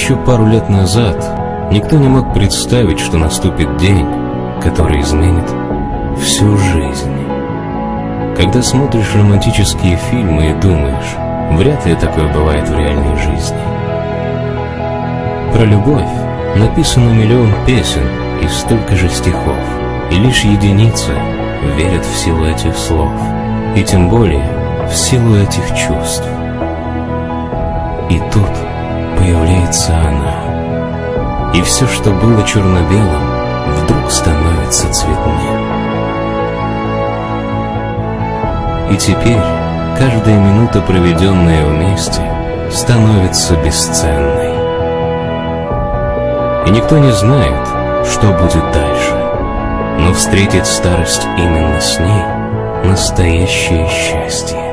еще пару лет назад никто не мог представить, что наступит день, который изменит всю жизнь. Когда смотришь романтические фильмы и думаешь, вряд ли такое бывает в реальной жизни. Про любовь написано миллион песен и столько же стихов, и лишь единицы верят в силу этих слов, и тем более в силу этих чувств. И тут появляется она, и все, что было черно-белым, вдруг становится цветным. И теперь каждая минута, проведенная вместе, становится бесценной. И никто не знает, что будет дальше, но встретить старость именно с ней — настоящее счастье.